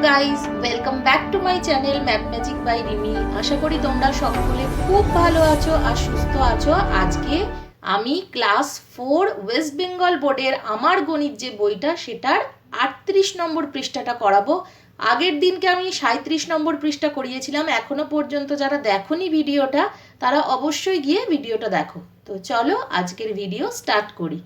Guys, welcome back to my channel math magic by Rimi. আশা করি তোমরা সকলে খুব ভালো আছো আর সুস্থ আছো। আজকে আমি ক্লাস 4 ওয়েস্ট বেঙ্গল বোর্ডের আমার গণিত যে বইটা সেটার 38 নম্বর পৃষ্ঠাটা করাবো। আগের দিনকে আমি 37 নম্বর পৃষ্ঠা করিয়েছিলাম। এখনো পর্যন্ত যারা দেখোনি ভিডিওটা তারা অবশ্যই গিয়ে ভিডিওটা দেখো। তো চলো আজকের ভিডিও স্টার্ট করি।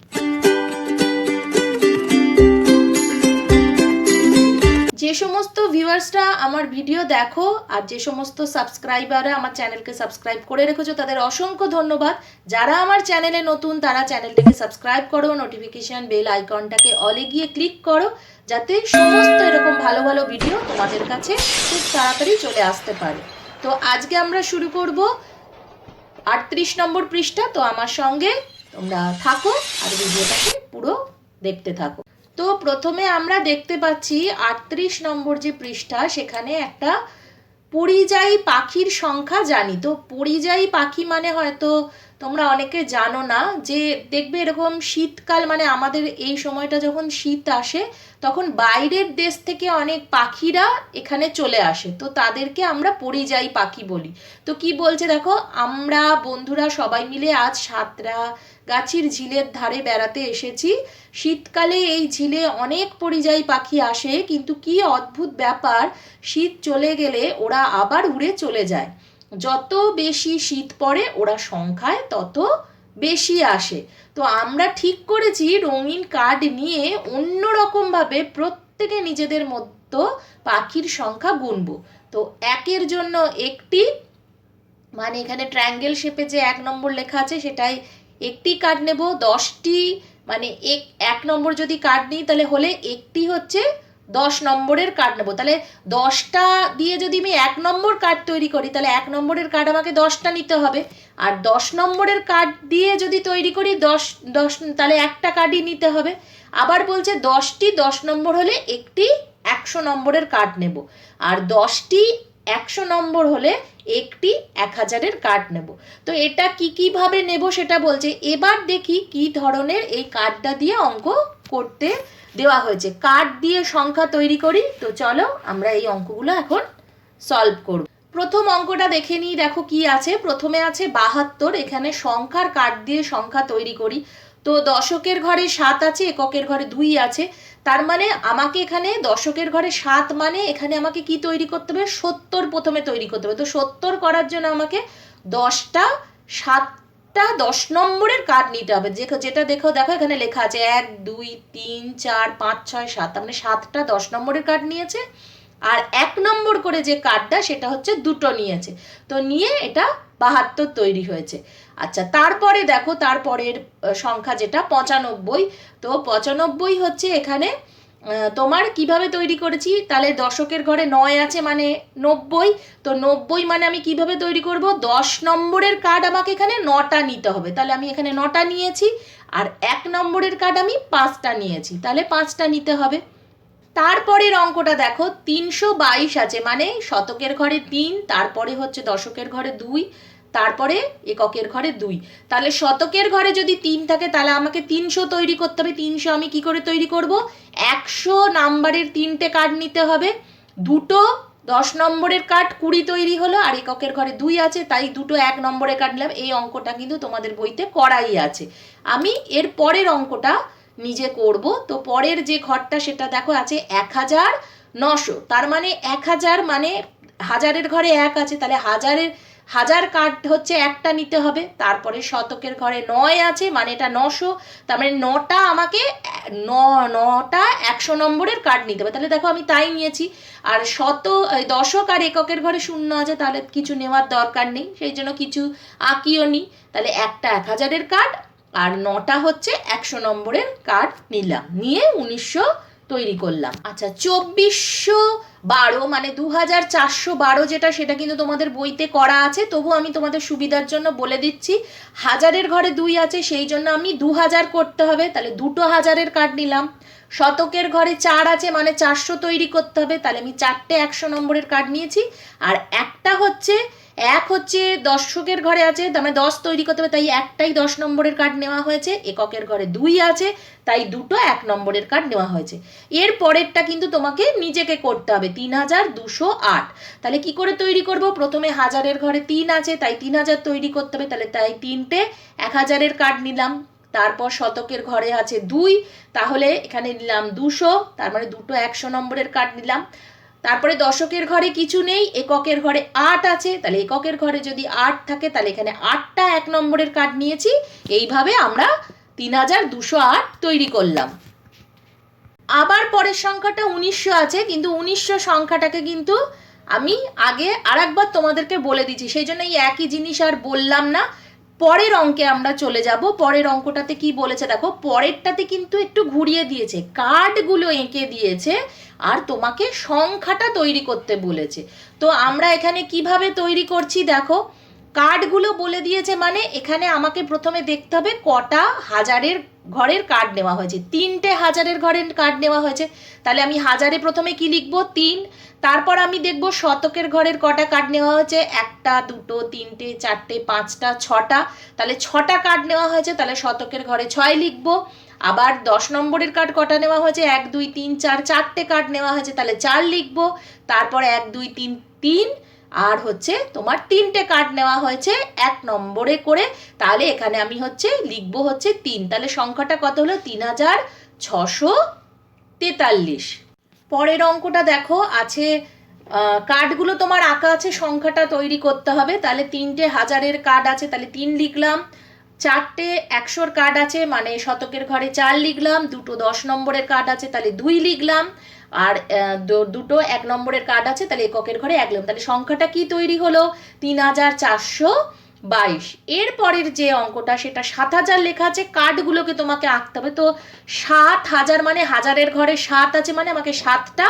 যে সমস্ত ভিউয়ার্সরা আমার ভিডিও দেখো আর যে সমস্ত সাবস্ক্রাইবাররা আমার চ্যানেলকে সাবস্ক্রাইব করে রেখেছো তাদের অসংখ্য ধন্যবাদ। যারা আমার চ্যানেলে নতুন তারা চ্যানেলটাকে সাবস্ক্রাইব করো, নোটিফিকেশন বেল আইকনটাকে অলে গিয়ে ক্লিক করো যাতে সমস্ত এরকম ভালো ভালো ভিডিও তোমাদের কাছে খুব তাড়াতাড়ি চলে আসতে পারে। তো আজকে আমরা শুরু করব 38 নম্বর পৃষ্ঠা। তো আমার সঙ্গে তোমরা থাকো আর ভিডিওটাকে পুরো দেখতে থাকো। তো প্রথমে আমরা দেখতে পাচ্ছি 38 নম্বর যে পৃষ্ঠা, সেখানে একটা পরিযায়ী পাখির সংখ্যা জানি। তো পরিযায়ী পাখি মানে হয়তো তোমরা অনেকে জানো না, যে দেখবে এরকম শীতকাল মানে আমাদের এই সময়টা যখন শীত আসে তখন বাইরের দেশ থেকে অনেক পাখিরা এখানে চলে আসে, তো তাদেরকে আমরা পরিযায়ী পাখি বলি। তো কি বলছে দেখো, আমরা বন্ধুরা সবাই মিলে আজ সাঁতরাগাছির ঝিলের ধারে বেড়াতে এসেছি। শীতকালে এই ঝিলে অনেক পরিযায়ী পাখি আসে, কিন্তু কি অদ্ভুত ব্যাপার, শীত চলে গেলে ওরা আবার উড়ে চলে যায়। যত বেশি শীত পড়ে ওরা সংখ্যায় তত বেশি আসে। তো আমরা ঠিক করেছি রঙিন কার্ড নিয়ে অন্যরকমভাবে প্রত্যেকে নিজেদের মতো পাখির সংখ্যা গুনবো। তো একের জন্য একটি, মানে এখানে ট্রায়াঙ্গেল শেপে যে 1 নম্বর লেখা আছে সেটাই একটি কার্ড নেব। 10টি মানে এক নম্বর যদি কার্ড নিই তাহলে হলে একটি হচ্ছে 10 নম্বরের কার্ড নেব। তাহলে 10টা দিয়ে যদি আমি 1 নম্বর কার্ড তৈরি করি তাহলে 1 নম্বরের কার্ড আমাকে 10টা নিতে হবে। আর 10 নম্বরের কার্ড দিয়ে যদি তৈরি করি 10 তাহলে একটা কার্ডই নিতে হবে। আবার বলছে 10টি 10 নম্বর হলে একটি 100 নম্বরের কার্ড নেব, আর 10টি 100 নম্বর হলে একটি 1000-এর কার্ড নেব। তো এটা কিভাবে নেব সেটা বলছে। এবার দেখি কি ধরনের এই কার্ডটা দিয়ে অঙ্ক করতে দেওয়া হয়েছে। কার্ড দিয়ে সংখ্যা তৈরি করি। তো চলো আমরা এই অঙ্কগুলো এখন সলভ করব। প্রথম অঙ্কটা দেখে নিই, দেখো কি আছে। প্রথমে আছে 72। এখানে সংখ্যার কার্ড দিয়ে সংখ্যা তৈরি করি। তো দশকের ঘরে 7 আছে, এককের ঘরে 2 আছে। তার মানে আমাকে এখানে দশকের ঘরে 7 মানে এখানে আমাকে কি তৈরি করতে হবে, 70 প্রথমে তৈরি করতে হবে। তো 70 করার জন্য আমাকে 10টা 7টা 10 নম্বরের কার্ড নিতে হবে। যেটা দেখো এখানে লেখা আছে 1 2 3 4 5 6 7, মানে 7টা 10 নম্বরের কার্ড নিয়েছে। আর 1 নম্বর করে যে কার্ডটা সেটা হচ্ছে 2টো নিয়েছে। তো নিয়ে এটা 72 তৈরি হয়েছে। আচ্ছা, তারপরে দেখো তারপরের সংখ্যা যেটা 95। তো 95 হচ্ছে এখানে তোমার কিভাবে তৈরি করেছি, তাহলে দশকের ঘরে 9 আছে মানে 90। তো 90 মানে আমি কিভাবে তৈরি করব, 10 নম্বরের কার্ড আমাকে এখানে 9টা নিতে হবে। তাহলে আমি এখানে 9টা নিয়েছি, আর 1 নম্বরের কার্ড আমি 5টা নিয়েছি, তাহলে 5টা নিতে হবে। তারপরের অঙ্কটা দেখো 322 আছে, মানে শতকের ঘরে 3, তারপরে হচ্ছে দশকের ঘরে 2, তারপরে এককের ঘরে 2। তাহলে শতকের ঘরে যদি 3 থাকে তাহলে আমাকে 300 তৈরি করতে হবে। 300 আমি কি করে তৈরি করব, 100 নাম্বারের 3টে কার্ড নিতে হবে। 2টো 10 নম্বরের কার্ড 20 তৈরি হলো, আর এককের ঘরে 2 আছে, তাই 2টো 1 নম্বরের কার্ড নিলাম। এই অঙ্কটা কিন্তু তোমাদের বইতে করাই আছে। আমি এর পরের অঙ্কটা নিজে করব। তো পরের যে ঘরটা সেটা দেখো আছে 1900। তার মানে 1000 মানে হাজারের ঘরে 1 আছে, তাহলে হাজার কার্ড হচ্ছে একটা নিতে হবে। তারপরে শতকের ঘরে 9 আছে, মানে এটা 900, তার মানে 9টা আমাকে 9টা 100 নম্বরের কার্ড নিতে হবে। তাহলে দেখো আমি তাই নিয়েছি। আর দশক আর এককের ঘরে 0 আছে, তাহলে কিছু নেওয়ার দরকার নেই, সেই জন্য কিছু আঁকিও নি। তাহলে একটা 1000-এর কার্ড আর 9টা হচ্ছে 100 নম্বরের কার্ড নিলাম, নিয়ে 1900 তৈরি করলাম। আচ্ছা, 2412 মানে 2412 যেটা, সেটা কিন্তু তোমাদের বইতে করা আছে, তবু আমি তোমাদের সুবিধার জন্য বলে দিচ্ছি। হাজারের ঘরে 2 আছে, সেই জন্য আমি 2000 করতে হবে, তাহলে 2টো হাজারের কার্ড নিলাম। শতকের ঘরে 4 আছে, মানে 400 তৈরি করতে হবে, তাহলে আমি 4টে 100 নম্বরের কার্ড নিয়েছি। আর একটা হচ্ছে এক হচ্ছে দশকের ঘরে আছে, তার মানে 10 তৈরি করতে হবে, তাই একটাই 10 নম্বরের কার্ড নেওয়া হয়েছে। এককের ঘরে 2 আছে, তাই দুটো 1 নম্বরের কার্ড নেওয়া হয়েছে। এর পরেরটা কিন্তু তোমাকে নিজেকে করতে হবে, 3208। তাহলে কি করে তৈরি করব? প্রথমে হাজারের ঘরে 3 আছে, তাই 3000 তৈরি করতে হবে, তাহলে তাই 3টে 1000-এর কার্ড নিলাম। তারপর শতকের ঘরে আছে 2, তাহলে এখানে নিলাম 200, তার মানে দুটো 100 নম্বরের কার্ড নিলাম। তারপরে দশকের ঘরে কিছু নেই, এককের ঘরে 8 আছে, তাহলে এককের ঘরে যদি 8 থাকে তাহলে এখানে 8টা 1 নম্বরের কার্ড নিয়েছি। এইভাবে আমরা 3208 তৈরি করলাম। আবার পরের সংখ্যাটা 1900 আছে, কিন্তু 1900 সংখ্যাটাকে কিন্তু আমি আগে আরেকবার তোমাদেরকে বলে দিচ্ছি, সেই জন্য এই একই জিনিস আর বললাম না। পরের অঙ্কে আমরা চলে যাব। পরের অঙ্কটাতে কি বলেছে দেখো, পরেরটাতে কিন্তু একটু ঘুরিয়ে দিয়েছে, কার্ডগুলো এঁকে দিয়েছে আর তোমাকে সংখ্যাটা তৈরি করতে বলেছে। তো আমরা এখানে কিভাবে তৈরি করছি দেখো, কার্ডগুলো বলে দিয়েছে মানে এখানে আমাকে প্রথমে দেখতে হবে কটা হাজারের ঘরের কার্ড নেওয়া হয়েছে। 3টে হাজারের ঘরের কার্ড নেওয়া হয়েছে, তাহলে আমি হাজারে প্রথমে কি লিখবো? 3। তারপর আমি দেখব শতকের ঘরের কটা কার্ড নেওয়া হয়েছে, 1টা 2টো 3টে 4টে 5টা 6টা, তাহলে 6টা কার্ড নেওয়া হয়েছে, তাহলে শতকের ঘরে 6 লিখবো। আবার 10 নম্বরের কার্ড কটা নেওয়া হয়েছে, 1 2 3 4, 4টে কার্ড নেওয়া হয়েছে, তাহলে 4 লিখবো। তারপর 1 2 3 3, আর হচ্ছে তোমার 3টে কার্ড নেওয়া হয়েছে 1 নম্বরে করে, তাহলে এখানে আমি হচ্ছে লিখবো হচ্ছে 3। তাহলে সংখ্যাটা কত হলো? 3643। পরের অঙ্কটা দেখো আছে, কার্ডগুলো তোমার আঁকা আছে, সংখ্যাটা তৈরি করতে হবে। তাহলে 3টে হাজারের কার্ড আছে, তাহলে 3 লিখলাম। 4টে 100-র কার্ড আছে, মানে শতকের ঘরে 4 লিখলাম। দুটো 10 নম্বরের কার্ড আছে, তাহলে 2 লিখলাম। আর দুটো 1 নম্বরের কার্ড আছে, তাহলে এককের ঘরে 1 লিখলাম। তাহলে সংখ্যাটা কি তৈরি হলো? 3422। এর পরের যে অঙ্কটা সেটা 7000 লেখা আছে, কার্ডগুলোকে তোমাকে আঁকতে হবে। তো 7000 মানে হাজারের ঘরে 7 আছে, মানে আমাকে 7টা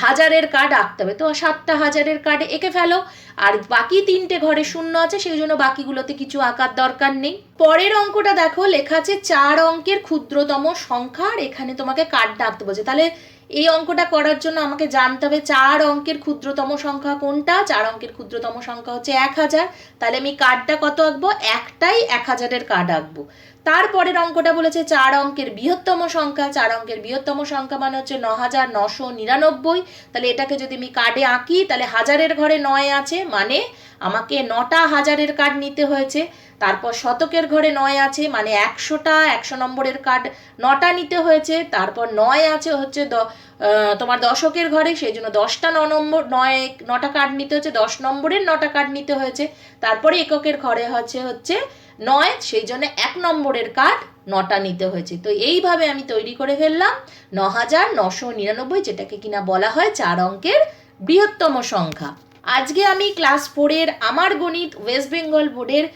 হাজারের কার্ড আঁকতে হবে। তো 7টা হাজারের কার্ড এঁকে ফেলো। আর বাকি 3টে ঘরে 0 আছে, সেই জন্য বাকিগুলোতে কিছু আঁকার দরকার নেই। পরের অঙ্কটা দেখো, লেখা আছে 4 অঙ্কের ক্ষুদ্রতম সংখ্যা, আর এখানে তোমাকে কার্ডটা আঁকতে বলছে। তাহলে এই অঙ্কটা করার জন্য আমাকে জানতে হবে 4 অঙ্কের ক্ষুদ্রতম সংখ্যা কোনটা। 4 অঙ্কের ক্ষুদ্রতম সংখ্যা হচ্ছে 1000। তাহলে আমি কার্ডটা কত আঁকবো? একটাই 1000-এর কার্ড আঁকবো। তারপরের অঙ্কটা বলেছে 4 অঙ্কের বৃহত্তম সংখ্যা। 4 অঙ্কের বৃহত্তম সংখ্যা মানে হচ্ছে 9999। তাহলে এটাকে যদি আমি কার্ডে আঁকি, তাহলে হাজারের ঘরে 9 আছে, মানে আমাকে 9টা হাজারের কার্ড নিতে হয়েছে। তারপর শতকের ঘরে 9 আছে, মানে 100টা 100 নম্বরের কার্ড 9টা নিতে হয়েছে। তারপর 9 আছে হচ্ছে তোমার দশকের ঘরে, সেই জন্য 10টা 9টা কার্ড নিতে হচ্ছে, 10 নম্বরের 9টা কার্ড নিতে হয়েছে। তারপরে এককের ঘরে হচ্ছে 9, সেই জন্য 1 নম্বরের কার্ড 9টা নিতে হয়েছে। তো এইভাবে আমি তৈরি করে ফেললাম 9999, যেটাকে কিনা বলা হয় 4 অঙ্কের বৃহত্তম সংখ্যা। আজকে আমি ক্লাস 4-এর আমার গণিত ওয়েস্ট বেঙ্গল বোর্ডের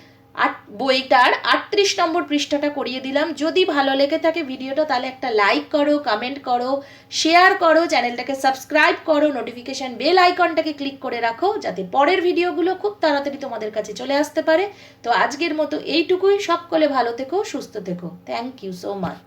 বইটার 38 নম্বর পৃষ্ঠাটা করিয়ে দিলাম। যদি ভালো লেগে থাকে ভিডিওটা, তাহলে একটা লাইক করো, কমেন্ট করো, শেয়ার করো, চ্যানেলটাকে সাবস্ক্রাইব করো, নোটিফিকেশন বেল আইকনটাকে ক্লিক করে রাখো, যাতে পরের ভিডিওগুলো খুব তাড়াতাড়ি তোমাদের কাছে চলে আসতে পারে। তো আজকের মতো এইটুকুই। সকলে ভালো থেকো, সুস্থ থেকো। Thank you so much.